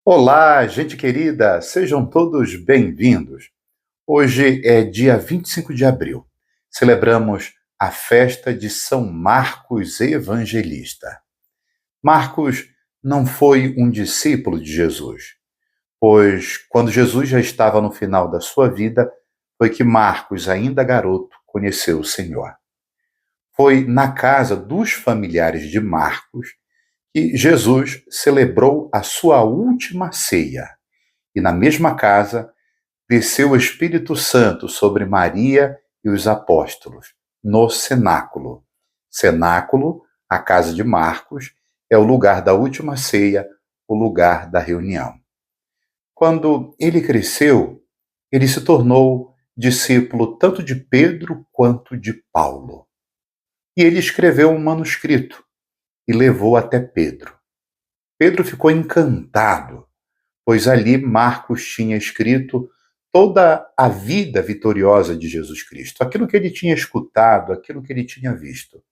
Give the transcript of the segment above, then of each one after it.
Olá, gente querida, sejam todos bem-vindos. Hoje é dia 25 de abril. Celebramos a festa de São Marcos Evangelista. Marcos não foi um discípulo de Jesus, pois quando Jesus já estava no final da sua vida, foi que Marcos, ainda garoto, conheceu o Senhor. Foi na casa dos familiares de Marcos que Jesus celebrou a sua última ceia. E na mesma casa desceu o Espírito Santo sobre Maria e os apóstolos, no cenáculo. Cenáculo, a casa de Marcos, é o lugar da última ceia, o lugar da reunião. Quando ele cresceu, ele se tornou discípulo tanto de Pedro quanto de Paulo. E ele escreveu um manuscrito e levou até Pedro. Pedro ficou encantado, pois ali Marcos tinha escrito toda a vida vitoriosa de Jesus Cristo, aquilo que ele tinha escutado, aquilo que ele tinha visto.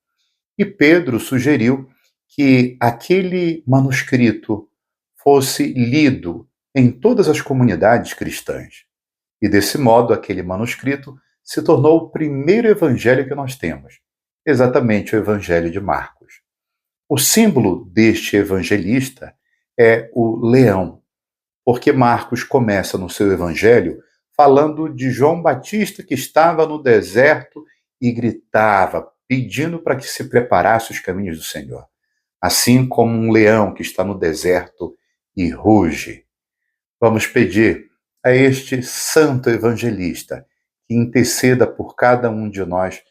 E Pedro sugeriu que aquele manuscrito fosse lido em todas as comunidades cristãs. E desse modo, aquele manuscrito se tornou o primeiro evangelho que nós temos, exatamente o Evangelho de Marcos. O símbolo deste evangelista é o leão, porque Marcos começa no seu evangelho falando de João Batista que estava no deserto e gritava, pedindo para que se preparasse os caminhos do Senhor. Assim como um leão que está no deserto e ruge. Vamos pedir a este santo evangelista que interceda por cada um de nós,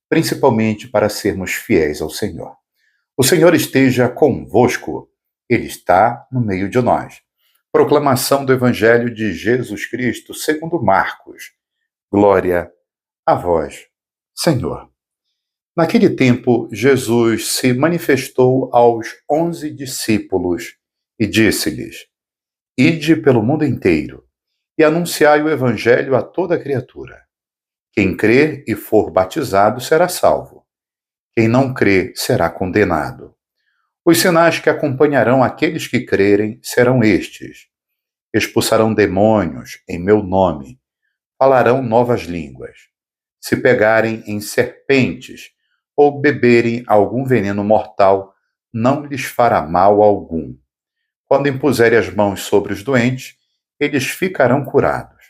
principalmente para sermos fiéis ao Senhor. O Senhor esteja convosco, Ele está no meio de nós. Proclamação do Evangelho de Jesus Cristo, segundo Marcos. Glória a vós, Senhor. Naquele tempo, Jesus se manifestou aos 11 discípulos e disse-lhes: Ide pelo mundo inteiro e anunciai o Evangelho a toda criatura. Quem crer e for batizado será salvo. Quem não crer será condenado. Os sinais que acompanharão aqueles que crerem serão estes: expulsarão demônios em meu nome, falarão novas línguas. Se pegarem em serpentes ou beberem algum veneno mortal, não lhes fará mal algum. Quando impuserem as mãos sobre os doentes, eles ficarão curados.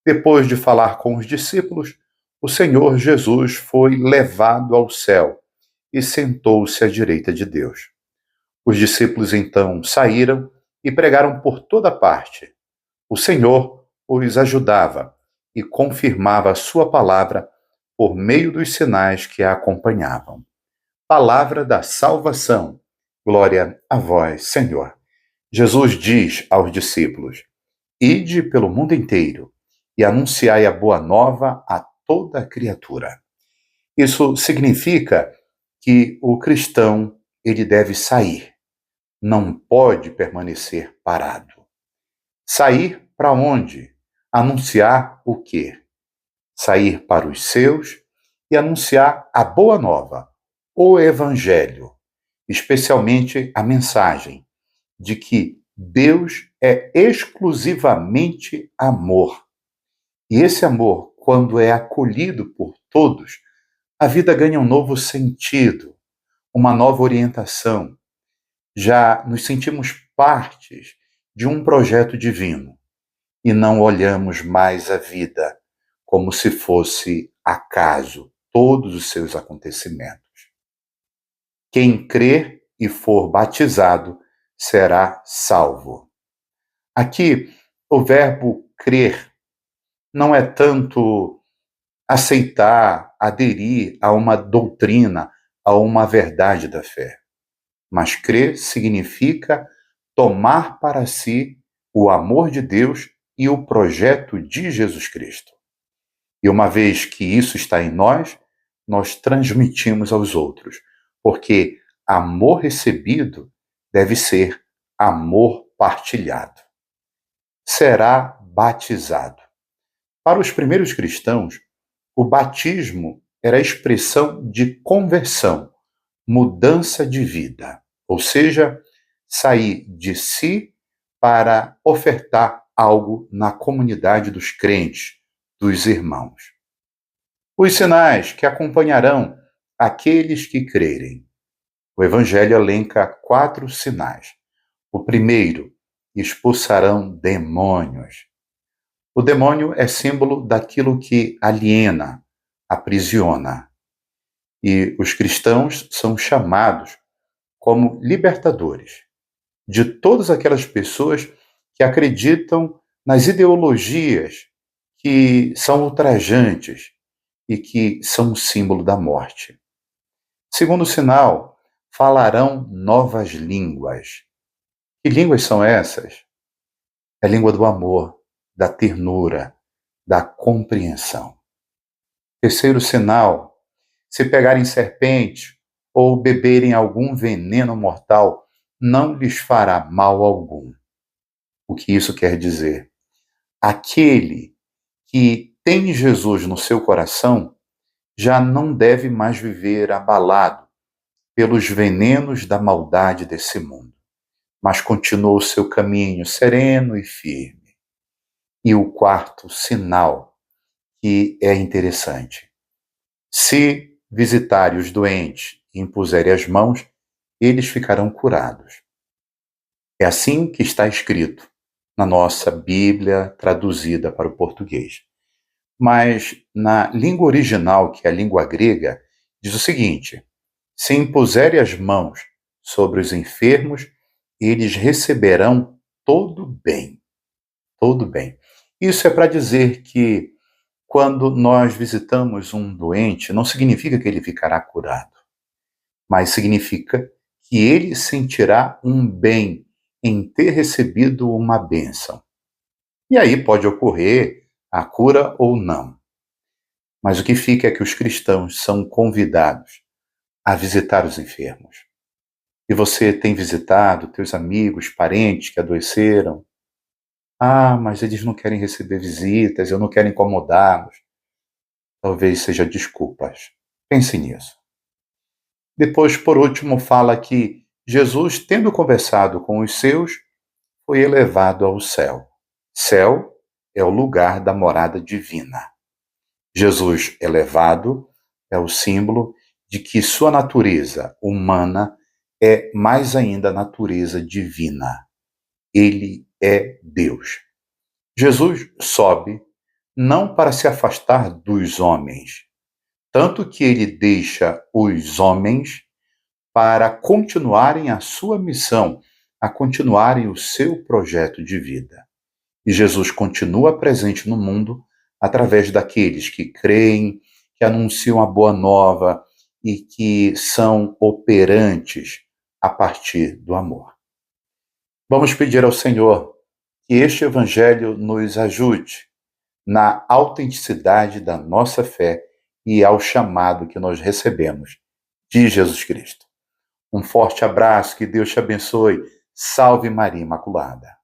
Depois de falar com os discípulos, o Senhor Jesus foi levado ao céu e sentou-se à direita de Deus. Os discípulos então saíram e pregaram por toda parte. O Senhor os ajudava e confirmava a sua palavra por meio dos sinais que a acompanhavam. Palavra da salvação. Glória a vós, Senhor. Jesus diz aos discípulos: Ide pelo mundo inteiro e anunciai a boa nova a toda criatura. Isso significa que o cristão ele deve sair, não pode permanecer parado. Sair para onde? Anunciar o quê? Sair para os seus e anunciar a boa nova, o evangelho, especialmente a mensagem de que Deus é exclusivamente amor. E esse amor, quando é acolhido por todos, a vida ganha um novo sentido, uma nova orientação. Já nos sentimos partes de um projeto divino e não olhamos mais a vida como se fosse acaso todos os seus acontecimentos. Quem crer e for batizado será salvo. Aqui, o verbo crer não é tanto aceitar, aderir a uma doutrina, a uma verdade da fé. Mas crer significa tomar para si o amor de Deus e o projeto de Jesus Cristo. E uma vez que isso está em nós, nós transmitimos aos outros, porque amor recebido deve ser amor partilhado. Será batizado. Para os primeiros cristãos, o batismo era a expressão de conversão, mudança de vida, ou seja, sair de si para ofertar algo na comunidade dos crentes, dos irmãos. Os sinais que acompanharão aqueles que crerem. O Evangelho elenca 4 sinais. O primeiro, expulsarão demônios. O demônio é símbolo daquilo que aliena, aprisiona. E os cristãos são chamados como libertadores de todas aquelas pessoas que acreditam nas ideologias que são ultrajantes e que são um símbolo da morte. Segundo sinal, falarão novas línguas. Que línguas são essas? É a língua do amor, da ternura, da compreensão. Terceiro sinal, se pegarem serpente ou beberem algum veneno mortal, não lhes fará mal algum. O que isso quer dizer? Aquele que tem Jesus no seu coração já não deve mais viver abalado pelos venenos da maldade desse mundo, mas continua o seu caminho sereno e firme. E o quarto sinal, que é interessante: se visitarem os doentes e impuserem as mãos, eles ficarão curados. É assim que está escrito na nossa Bíblia traduzida para o português. Mas na língua original, que é a língua grega, diz o seguinte: se impuserem as mãos sobre os enfermos, eles receberão todo bem. Todo bem. Isso é para dizer que quando nós visitamos um doente, não significa que ele ficará curado, mas significa que ele sentirá um bem em ter recebido uma bênção. E aí pode ocorrer a cura ou não. Mas o que fica é que os cristãos são convidados a visitar os enfermos. E você tem visitado teus amigos, parentes que adoeceram? Ah, mas eles não querem receber visitas, eu não quero incomodá-los. Talvez seja desculpas. Pense nisso. Depois, por último, fala que Jesus, tendo conversado com os seus, foi elevado ao céu. Céu é o lugar da morada divina. Jesus elevado é o símbolo de que sua natureza humana é mais ainda a natureza divina. Ele é Deus. Jesus sobe não para se afastar dos homens, tanto que ele deixa os homens para continuarem a sua missão, a continuarem o seu projeto de vida. E Jesus continua presente no mundo através daqueles que creem, que anunciam a boa nova e que são operantes a partir do amor. Vamos pedir ao Senhor que este Evangelho nos ajude na autenticidade da nossa fé e ao chamado que nós recebemos de Jesus Cristo. Um forte abraço, que Deus te abençoe. Salve Maria Imaculada.